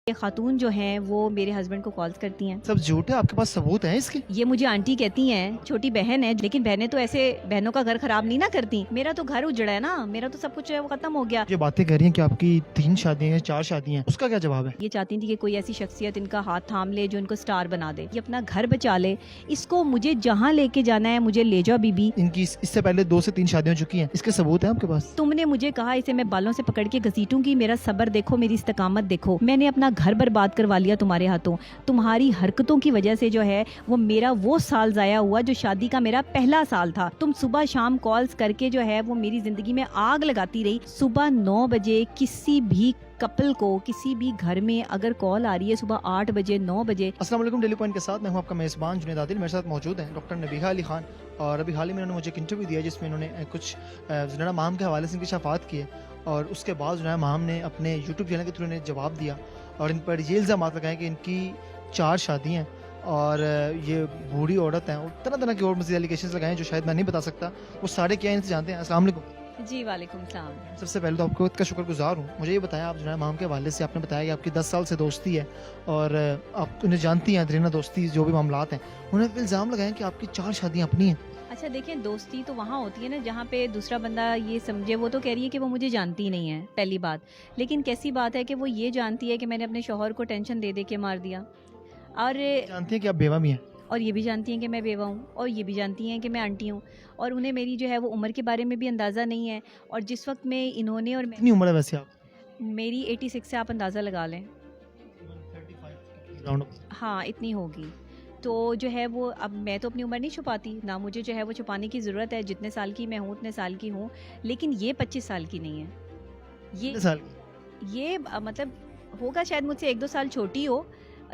یہ خاتون جو ہیں وہ میرے ہسبینڈ کو کالز کرتی ہیں. سب جھوٹ ہے, آپ کے پاس ثبوت ہیں اس کے؟ یہ مجھے آنٹی کہتی ہیں, چھوٹی بہن ہے, لیکن بہنیں تو ایسے بہنوں کا گھر خراب نہیں نا کرتی. میرا تو گھر اجڑا ہے نا, میرا تو سب کچھ ہے وہ ختم ہو گیا. یہ باتیں کر رہی ہیں کہ آپ کی 3 شادیاں ہیں, 4 شادیاں ہیں, اس کا کیا جواب ہے؟ یہ چاہتی تھی کہ کوئی ایسی شخصیت ان کا ہاتھ تھام لے جو ان کو سٹار بنا دے, یہ اپنا گھر بچا لے. اس کو مجھے جہاں لے کے جانا ہے مجھے لے جاؤ بی بی. ان کی اس سے پہلے 2 سے 3 شادیاں ہو چکی ہیں, اس کے ثبوت ہیں آپ کے پاس؟ تم نے مجھے کہا اسے میں بالوں سے پکڑ کے گھسیٹوں گی, میرا صبر دیکھو, میری استقامت دیکھو. میں نے اپنا گھر برباد کروا لیا تمہارے ہاتھوں. تمہاری حرکتوں کی وجہ سے جو ہے وہ میرا وہ سال ضائع ہوا جو شادی کا میرا پہلا سال تھا. تم صبح شام کالز کر کے جو ہے وہ میری زندگی میں آگ لگاتی رہی. صبح 9 بجے کسی بھی کپل کو کسی بھی گھر میں اگر کال آ رہی ہے صبح 8 بجے 9 بجے. السلام علیکم, ڈیلی پوائنٹ کے ساتھ میں ہوں آپ کا میزبان جنید عادل. میرے ساتھ موجود ہیں ڈاکٹر نبیہہ علی خان, اور ابھی حال ہی میں انہوں نے مجھے ایک انٹرویو دیا جس میں انہوں نے کچھ زنیرہ ماہم کے حوالے سے انکشافات کیے, اور اس کے بعد زنیرہ ماہم نے اپنے یوٹیوب چینل کے تھرو نے جواب دیا اور ان پر یہ الزامات لگائے کہ ان کی 4 شادیاں ہیں اور یہ بوڑھی عورت ہیں, اور طرح طرح کے اور مزید ایلیگیشنز لگائے ہیں جو شاید میں نہیں بتا سکتا. وہ سارے کیا ان سے جانتے ہیں. السلام علیکم. جی وعلیکم السلام. سب سے پہلے تو آپ کو کا شکر گزار ہوں. مجھے یہ بتایا, آپ زنیرہ ماہم کے حوالے سے آپ نے بتایا کہ آپ کی 10 سال سے دوستی ہے اور آپ انہیں جانتی ہیں, درینہ دوستی جو بھی معاملات ہیں. انہوں نے الزام لگائے کہ آپ کی 4 شادیاں اپنی ہیں. اچھا دیکھیں, دوستی تو وہاں ہوتی ہے نا جہاں پہ دوسرا بندہ یہ سمجھے. وہ تو کہہ رہی ہے کہ وہ مجھے جانتی ہی نہیں ہے, پہلی بات. لیکن کیسی بات ہے کہ وہ یہ جانتی ہے کہ میں نے اپنے شوہر کو ٹینشن دے دے کے مار دیا, اور جانتی ہیں کہ آپ بیوہ بھی ہیں, اور یہ بھی جانتی ہیں کہ میں بیوہ ہوں, اور یہ بھی جانتی ہیں کہ میں آنٹی ہوں, اور انہیں میری جو ہے وہ عمر کے بارے میں بھی اندازہ نہیں ہے. اور جس وقت میں انہوں نے اور میں, کتنی عمر ہے ویسے آپ؟ میری 86 سے آپ اندازہ لگا لیں. ہاں اتنی ہوگی. تو جو ہے وہ, اب میں تو اپنی عمر نہیں چھپاتی, نہ مجھے جو ہے وہ چھپانے کی ضرورت ہے. جتنے سال کی میں ہوں اتنے سال کی ہوں, لیکن یہ 25 سال کی نہیں ہے. یہ مطلب ہوگا شاید مجھ سے 1-2 سال چھوٹی ہو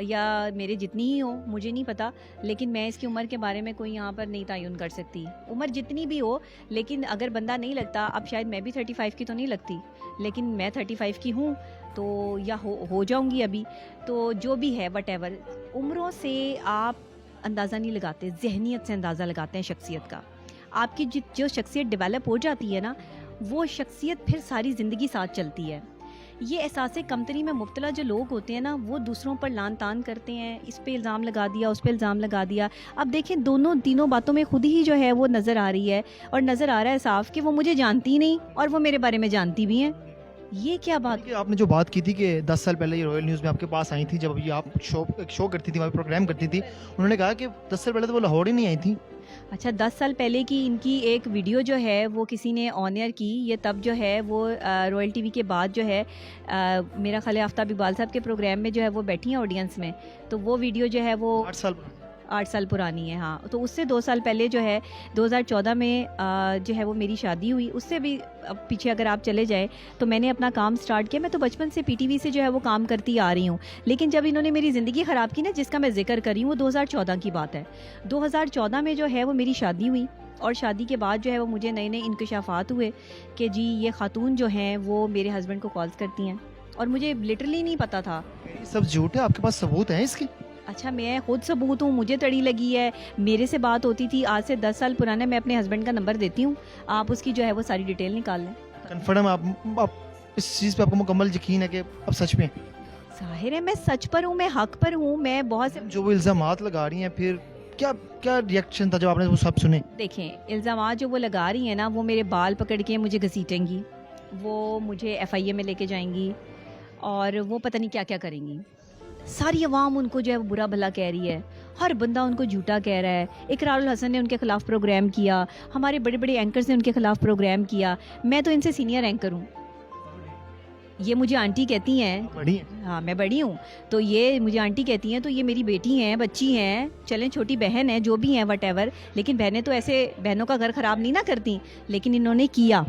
یا میرے جتنی ہی ہو, مجھے نہیں پتا. لیکن میں اس کی عمر کے بارے میں کوئی یہاں پر نہیں تعین کر سکتی. عمر جتنی بھی ہو, لیکن اگر بندہ نہیں لگتا, اب شاید میں بھی 35 کی تو نہیں لگتی, لیکن میں 35 کی ہوں تو یا ہو جاؤں گی ابھی. تو جو بھی ہے وٹ ایور, عمروں سے آپ اندازہ نہیں لگاتے, ذہنیت سے اندازہ لگاتے ہیں شخصیت کا. آپ کی جو شخصیت ڈیولپ ہو جاتی ہے نا, وہ شخصیت پھر ساری زندگی ساتھ چلتی ہے. یہ احساس کمتری میں مبتلا جو لوگ ہوتے ہیں نا, وہ دوسروں پر لان تان کرتے ہیں, اس پہ الزام لگا دیا, اس پہ الزام لگا دیا. اب دیکھیں دونوں تینوں باتوں میں خود ہی جو ہے وہ نظر آ رہی ہے, اور نظر آ رہا ہے صاف کہ وہ مجھے جانتی نہیں اور وہ میرے بارے میں جانتی بھی ہیں. یہ کیا بات؟ آپ نے جو بات کی تھی کہ 10 سال پہلے یہ رائل نیوز میں آپ کے پاس آئی تھی, جب یہ آپ شو کرتی تھی, وہاں پروگرام کرتی تھی, انہوں نے کہا کہ 10 سال پہلے تو وہ لاہور ہی نہیں آئی تھی. اچھا 10 سال پہلے کی ان کی ایک ویڈیو جو ہے وہ کسی نے آن ایئر کی, یہ تب جو ہے وہ رائل ٹی وی کے بعد جو ہے میرا خیال ہے آفتاب اقبال صاحب کے پروگرام میں جو ہے وہ بیٹھی ہیں آڈینس میں. تو وہ ویڈیو جو ہے وہ 8 سال پرانی ہے. ہاں, تو اس سے 2 سال پہلے جو ہے 2014 میں جو ہے وہ میری شادی ہوئی. اس سے بھی پیچھے اگر آپ چلے جائیں تو میں نے اپنا کام سٹارٹ کیا. میں تو بچپن سے پی ٹی وی سے جو ہے وہ کام کرتی آ رہی ہوں, لیکن جب انہوں نے میری زندگی خراب کی نا, جس کا میں ذکر کر رہی ہوں, وہ 2014 کی بات ہے. 2014 میں جو ہے وہ میری شادی ہوئی, اور شادی کے بعد جو ہے وہ مجھے نئے نئے انکشافات ہوئے کہ جی یہ خاتون جو ہیں وہ میرے ہسبینڈ کو کالز کرتی ہیں, اور مجھے لٹرلی نہیں پتا تھا. سب جھوٹ ہے, آپ کے پاس ثبوت ہیں اس کے؟ اچھا میں خود ثبوت ہوں, مجھے تڑی لگی ہے, میرے سے بات ہوتی تھی آج سے 10 سال پرانا. میں اپنے ہسبینڈ کا نمبر دیتی ہوں, آپ اس کی جو ہے وہ ساری ڈیٹیل نکال لیں. کنفرم آپ اس چیز پہ آپ کو مکمل یقین ہے کہ اب سچ میں؟ ظاہر ہے میں سچ پر ہوں, میں حق پر ہوں. میں بہت سے جو وہ الزامات لگا رہی ہیں, پھر کیا ریئیکشن تھا جب آپ نے وہ سب سنے؟ دیکھیں الزامات جو وہ لگا رہی ہیں نا, وہ میرے بال پکڑ کے مجھے گھسیٹیں گی, وہ مجھے FIA میں لے کے جائیں گی, اور وہ پتہ نہیں کیا کیا کریں گی. ساری عوام ان کو جو ہے برا بھلا کہہ رہی ہے, ہر بندہ ان کو جھوٹا کہہ رہا ہے. اقرار الحسن نے ان کے خلاف پروگرام کیا, ہمارے بڑے بڑے اینکرز نے ان کے خلاف پروگرام کیا. میں تو ان سے سینئر اینکر ہوں. یہ مجھے آنٹی کہتی ہیں, بڑی ہیں. ہاں میں بڑی ہوں, تو یہ مجھے آنٹی کہتی ہیں, تو یہ میری بیٹی ہیں, بچی ہیں, چلیں چھوٹی بہن ہے, جو بھی ہیں وٹ ایور. لیکن بہنیں تو ایسے بہنوں کا گھر خراب نہیں نا کرتی, لیکن انہوں نے کیا.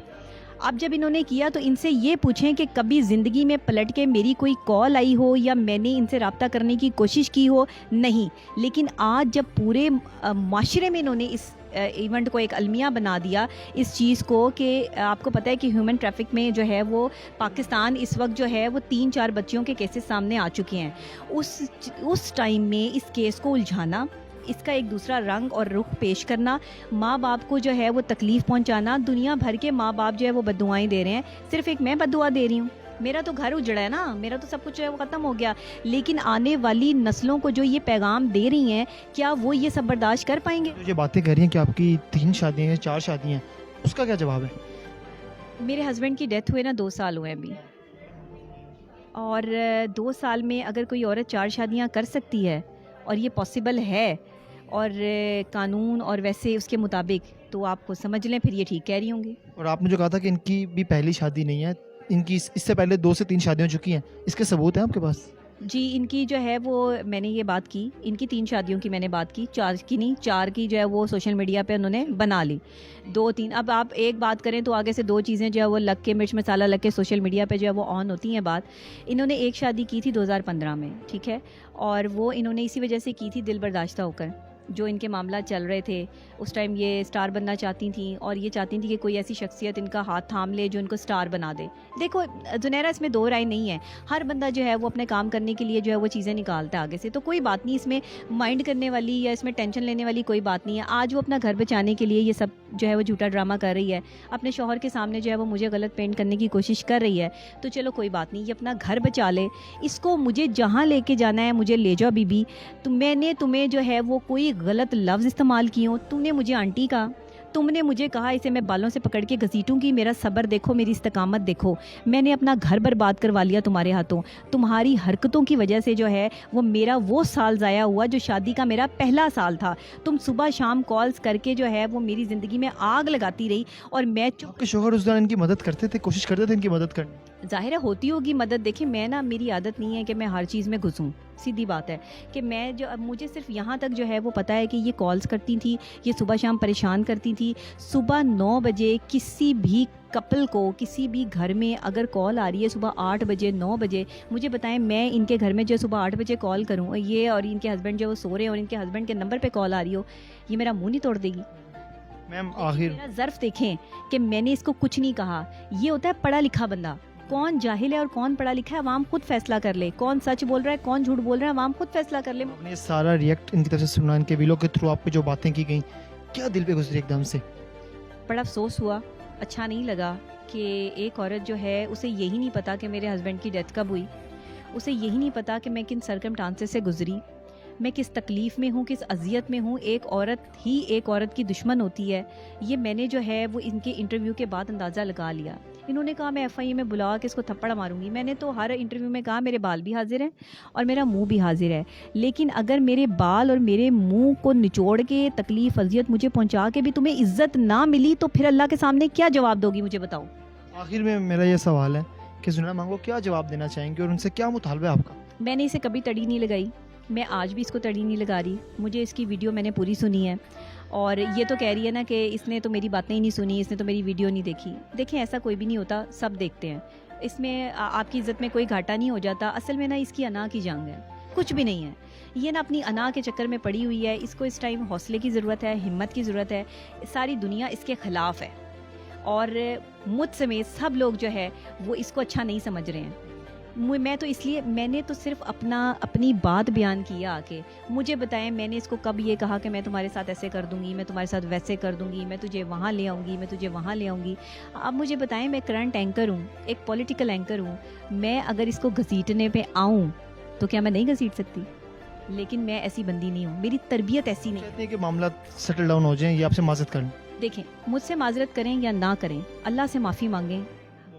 اب جب انہوں نے کیا تو ان سے یہ پوچھیں کہ کبھی زندگی میں پلٹ کے میری کوئی کال آئی ہو یا میں نے ان سے رابطہ کرنے کی کوشش کی ہو؟ نہیں. لیکن آج جب پورے معاشرے میں انہوں نے اس ایونٹ کو ایک المیہ بنا دیا اس چیز کو, کہ آپ کو پتہ ہے کہ ہیومن ٹریفک میں جو ہے وہ پاکستان اس وقت جو ہے وہ 3-4 بچیوں کے کیسز سامنے آ چکے ہیں. اس ٹائم میں اس کیس کو الجھانا, اس کا ایک دوسرا رنگ اور رخ پیش کرنا, ماں باپ کو جو ہے وہ تکلیف پہنچانا. دنیا بھر کے ماں باپ جو ہے وہ بددعائیں دے رہے ہیں, صرف ایک میں بد دعا دے رہی ہوں. میرا تو گھر اجڑا ہے نا, میرا تو سب کچھ جو ہے وہ ختم ہو گیا, لیکن آنے والی نسلوں کو جو یہ پیغام دے رہی ہیں, کیا وہ یہ سب برداشت کر پائیں گے؟ جو باتیں کر رہی ہیں کہ آپ کی 3 شادیاں ہیں 4 شادیاں ہیں, اس کا کیا جواب ہے؟ میرے ہسبینڈ کی ڈیتھ ہوئے نا 2 سال ہوئے ابھی, اور 2 سال میں اگر کوئی عورت 4 شادیاں کر سکتی ہے اور یہ پاسبل ہے اور قانون اور ویسے اس کے مطابق, تو آپ کو سمجھ لیں پھر یہ ٹھیک کہہ رہی ہوں گی. اور آپ نے جو کہا تھا کہ ان کی بھی پہلی شادی نہیں ہے, ان کی اس سے پہلے 2 سے 3 شادیاں ہو چکی ہیں, اس کے ثبوت ہیں آپ کے پاس؟ جی, ان کی جو ہے وہ میں نے یہ بات کی, ان کی 3 شادیوں کی میں نے بات کی, 4 کی نہیں, 4 کی جو ہے وہ سوشل میڈیا پہ انہوں نے بنا لی, 2-3. اب آپ ایک بات کریں تو آگے سے 2 چیزیں جو ہے وہ لگ کے, مرچ مسالہ لگ کے سوشل میڈیا پہ جو ہے وہ آن ہوتی ہیں بات. انہوں نے ایک شادی کی تھی 2015 میں, ٹھیک ہے, اور وہ انہوں نے اسی وجہ سے کی تھی دل برداشتہ ہو کر, جو ان کے معاملات چل رہے تھے اس ٹائم. یہ سٹار بننا چاہتی تھیں اور یہ چاہتی تھیں کہ کوئی ایسی شخصیت ان کا ہاتھ تھام لے جو ان کو سٹار بنا دے. دیکھو زنیرہ, اس میں 2 رائے نہیں ہے, ہر بندہ جو ہے وہ اپنے کام کرنے کے لیے جو ہے وہ چیزیں نکالتا ہے آگے سے, تو کوئی بات نہیں اس میں مائنڈ کرنے والی یا اس میں ٹینشن لینے والی کوئی بات نہیں ہے. آج وہ اپنا گھر بچانے کے لیے یہ سب جو ہے وہ جھوٹا ڈرامہ کر رہی ہے, اپنے شوہر کے سامنے جو ہے وہ مجھے غلط پینٹ کرنے کی کوشش کر رہی ہے, تو چلو کوئی بات نہیں, یہ اپنا گھر بچا لے, اس کو مجھے جہاں لے کے جانا ہے مجھے لے جاؤ بی بی. تو میں نے تمہیں جو ہے وہ کوئی غلط لفظ استعمال کی ہوں, تم نے مجھے آنٹی کہا, تم نے مجھے کہا اسے میں بالوں سے پکڑ کے گھسیٹوں گی, میرا صبر دیکھو, میری استقامت دیکھو, میں نے اپنا گھر برباد کروا لیا تمہارے ہاتھوں. تمہاری حرکتوں کی وجہ سے جو ہے وہ میرا وہ سال ضائع ہوا جو شادی کا میرا پہلا سال تھا. تم صبح شام کالز کر کے جو ہے وہ میری زندگی میں آگ لگاتی رہی, اور میں آپ کے شوہر اس دوران ان کی مدد کرتے تھے, کوشش کرتے تھے ان کی مدد کرنے؟ ظاہر ہے ہوتی ہوگی مدد. دیکھیں میں نا, میری عادت نہیں ہے کہ میں ہر چیز میں گھسوں, سیدھی بات ہے کہ میں جو, مجھے صرف یہاں تک جو ہے وہ پتہ ہے کہ یہ کالز کرتی تھی, یہ صبح شام پریشان کرتی تھی. صبح 9 بجے کسی بھی کپل کو کسی بھی گھر میں اگر کال آ رہی ہے صبح 8 بجے 9 بجے, مجھے بتائیں میں ان کے گھر میں جو صبح 8 بجے کال کروں, یہ اور ان کے ہسبینڈ جو وہ سو رہے ہیں اور ان کے ہسبینڈ کے نمبر پہ کال آ رہی ہو, یہ میرا منہ نہیں توڑ دے گی؟ میم آخر میرا ظرف دیکھیں کہ میں نے اس کو کچھ نہیں کہا. یہ ہوتا ہے پڑھا لکھا بندہ, کون جاہل ہے اور کون پڑھا لکھا ہے عوام خود فیصلہ کر لے, کون سچ بول رہا ہے کون جھوٹ بول رہا ہے عوام خود فیصلہ کر لے. آپ نے یہ سارا ریئیکٹ ان کی طرف سے سنا, ان کے ویلو کے تھرو آپ پہ جو باتیں کی گئیں, کیا دل پہ گزری ایک دم سے؟ بڑا افسوس ہوا, اچھا نہیں لگا کہ ایک عورت جو ہے اسے یہی نہیں پتا کہ میرے ہسبینڈ کی ڈیتھ کب ہوئی, اسے یہی نہیں پتا کہ میں کن سرکمٹانسز سے گزری, میں کس تکلیف میں ہوں, کس اذیت میں ہوں. ایک عورت ہی ایک عورت کی دشمن ہوتی ہے. یہ میں نے جو ہے وہ ان کے انٹرویو کے بعد اندازہ لگا لیا. انہوں نے کہا میں ایف آئی اے میں بلا کے اس کو تھپڑ ماروں گی. میں نے تو ہر انٹرویو میں کہا میرے بال بھی حاضر ہیں اور میرا منہ بھی حاضر ہے, لیکن اگر میرے بال اور میرے منہ کو نچوڑ کے تکلیف اذیت مجھے پہنچا کے بھی تمہیں عزت نہ ملی تو پھر اللہ کے سامنے کیا جواب دو گی مجھے بتاؤ. آخر میں میرا یہ سوال ہے کہ زنیرہ مام کو کیا جواب دینا چاہیں گے اور ان سے کیا مطالبہ ہے آپ کا؟ میں نے اسے کبھی تڑی نہیں لگائی, میں آج بھی اس کو تڑی نہیں لگا رہی. مجھے اس کی ویڈیو میں نے پوری سنی ہے, اور یہ تو کہہ رہی ہے نا کہ اس نے تو میری باتیں ہی نہیں سنی, اس نے تو میری ویڈیو نہیں دیکھی. دیکھیں ایسا کوئی بھی نہیں ہوتا, سب دیکھتے ہیں, اس میں آپ کی عزت میں کوئی گھاٹا نہیں ہو جاتا. اصل میں نا اس کی انا کی جنگ ہے, کچھ بھی نہیں ہے. یہ نا اپنی انا کے چکر میں پڑی ہوئی ہے. اس کو اس ٹائم حوصلے کی ضرورت ہے, ہمت کی ضرورت ہے. ساری دنیا اس کے خلاف ہے اور مجھ سمیت سب لوگ جو ہے وہ اس کو اچھا نہیں سمجھ رہے ہیں. میں تو اس لیے میں نے تو صرف اپنی بات بیان کیا آ کے. مجھے بتائیں میں نے اس کو کب یہ کہا کہ میں تمہارے ساتھ ایسے کر دوں گی, میں تمہارے ساتھ ویسے کر دوں گی, میں تجھے وہاں لے آؤں گی, میں تجھے وہاں لے آؤں گی. اب مجھے بتائیں میں کرنٹ اینکر ہوں, ایک پولیٹیکل اینکر ہوں, میں اگر اس کو گھسیٹنے پہ آؤں تو کیا میں نہیں گھسیٹ سکتی؟ لیکن میں ایسی بندی نہیں ہوں, میری تربیت ایسی نہیں. کہتے ہیں کہ معاملات سیٹل ڈاؤن ہو جائیں, یہ آپ سے معذرت کریں. دیکھیں مجھ سے معذرت کریں یا نہ کریں, اللہ سے معافی مانگیں,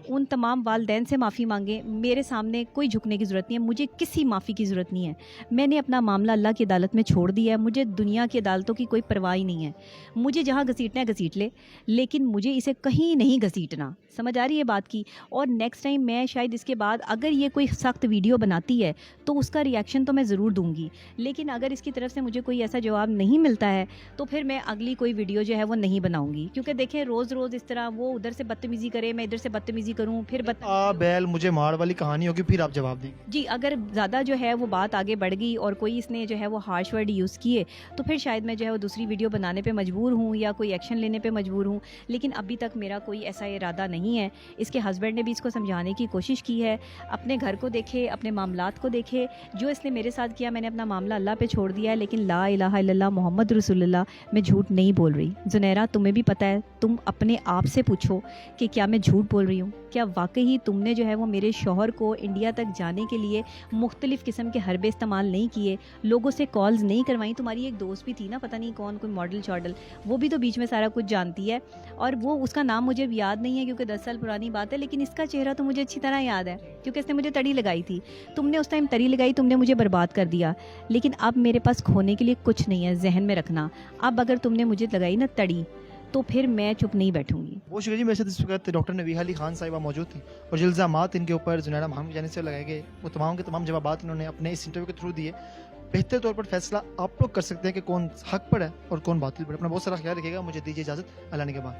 ان تمام والدین سے معافی مانگیں. میرے سامنے کوئی جھکنے کی ضرورت نہیں ہے, مجھے کسی معافی کی ضرورت نہیں ہے. میں نے اپنا معاملہ اللہ کی عدالت میں چھوڑ دیا ہے. مجھے دنیا کی عدالتوں کی کوئی پرواہ نہیں ہے. مجھے جہاں گھسیٹنا ہے گھسیٹ لے, لیکن مجھے اسے کہیں نہیں گھسیٹنا. سمجھ آ رہی ہے بات کی؟ اور نیکسٹ ٹائم میں شاید اس کے بعد اگر یہ کوئی سخت ویڈیو بناتی ہے تو اس کا ریئیکشن تو میں ضرور دوں گی, لیکن اگر اس کی طرف سے مجھے کوئی ایسا جواب نہیں ملتا ہے تو پھر میں اگلی کوئی ویڈیو جو ہے وہ نہیں بناؤں گی. کیونکہ دیکھیں روز روز اس طرح وہ ادھر سے بدتمیزی کرے, میں ادھر سے بدتمیزی کروں, پھر بیل مجھے مار والی کہانی ہوگی, پھر آپ جواب دیں. جی اگر زیادہ جو ہے وہ بات آگے بڑھ گئی اور کوئی اس نے جو ہے وہ ہارش ورڈ یوز کیے تو پھر شاید میں جو ہے وہ دوسری ویڈیو بنانے پہ مجبور ہوں یا کوئی ایکشن لینے پہ مجبور ہوں. لیکن ابھی تک میرا کوئی ایسا ارادہ نہیں ہے. اس کے ہسبینڈ نے بھی اس کو سمجھانے کی کوشش کی ہے. اپنے گھر کو دیکھے, اپنے معاملات کو دیکھے. جو اس نے میرے ساتھ کیا, میں نے اپنا معاملہ اللہ پہ چھوڑ دیا ہے, لیکن لا الہ الا اللہ محمد رسول اللہ, میں جھوٹ نہیں بول رہی. زنیرہ تمہیں بھی پتہ ہے, تم اپنے آپ سے پوچھو کہ کیا میں جھوٹ بول رہی ہوں؟ کیا واقعی تم نے جو ہے وہ میرے شوہر کو انڈیا تک جانے کے لیے مختلف قسم کے حربے استعمال نہیں کیے, لوگوں سے کالز نہیں کروائیں؟ تمہاری ایک دوست بھی تھی نا, پتہ نہیں کون, کوئی ماڈل شاڈل, وہ بھی تو بیچ میں سارا کچھ جانتی ہے, اور وہ اس کا نام مجھے یاد نہیں ہے کیونکہ 10 سال پرانی بات ہے, لیکن اس کا چہرہ تو مجھے اچھی طرح یاد ہے کیونکہ اس نے مجھے تڑی لگائی تھی. تم نے اس ٹائم تڑی لگائی, تم نے مجھے برباد کر دیا, لیکن اب میرے پاس کھونے کے لیے کچھ نہیں ہے, ذہن میں رکھنا. اب اگر تم نے مجھے لگائی نا تڑی, تو پھر میں چپ نہیں بیٹھوں گی. بہت شکریہ جی. میرے ساتھ اس وقت ڈاکٹر نبیہہ علی خان صاحبہ موجود تھیں, اور جو الزامات ان کے اوپر زنیرہ ماہم کی جانب سے لگائے گئے وہ تمام کے تمام جوابات انہوں نے اپنے اس انٹرویو کے تھرو دیے. بہتر طور پر فیصلہ آپ لوگ کر سکتے ہیں کہ کون حق پر ہے اور کون باطل پر ہے. اپنا بہت سارا خیال رکھیے گا. مجھے دیجیے اجازت. اللہ نے کے بعد.